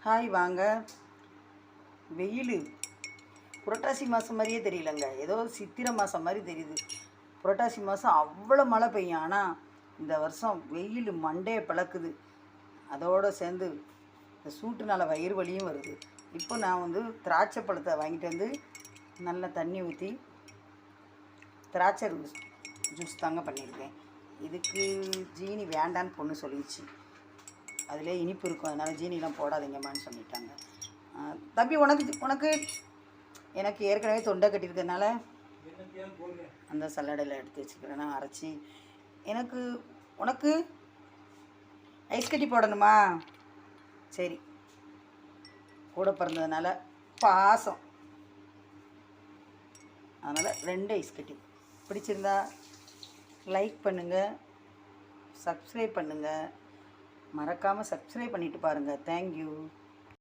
Hi வாங்க. வெயில் புரட்டாசி மாதம் மாதிரியே தெரியலங்க, ஏதோ சித்திரை மாதம் மாதிரி தெரியுது. புரட்டாசி மாதம் அவ்வளோ மழை பெய்யும், ஆனால் இந்த வருஷம் வெயில் மண்டையை பிளக்குது. அதோடு சேர்ந்து இந்த சூட்டுனால வயிறு வலியும் வருது. இப்போ நான் திராட்சை பழத்தை வாங்கிட்டு வந்து நல்லா தண்ணி ஊற்றி திராட்சை ஜூஸ் தாங்க பண்ணியிருக்கேன். இதுக்கு ஜீனி வேண்டான்னு பொண்ணு சொல்லிடுச்சு, அதிலே இனிப்பு இருக்கும், அதனால் ஜீனிலாம் போடாதீங்கம்மான்னு சொல்லிட்டாங்க. தம்பி உனக்கு எனக்கு ஏற்கனவே தொண்டை கட்டியிருக்கிறதுனால அந்த சல்லடையில் எடுத்து வச்சுக்கிறேன் நான் அரைச்சி. உனக்கு ஐஸ் கட்டி போடணுமா? சரி, கூட பிறந்ததுனால பாசம், அதனால் 2 ஐஸ் கட்டி. பிடிச்சிருந்தா லைக் பண்ணுங்கள், சப்ஸ்கிரைப் பண்ணுங்கள், மறக்காமல் சப்ஸ்கிரைப் பண்ணிவிட்டு பாருங்கள். தேங்க்யூ.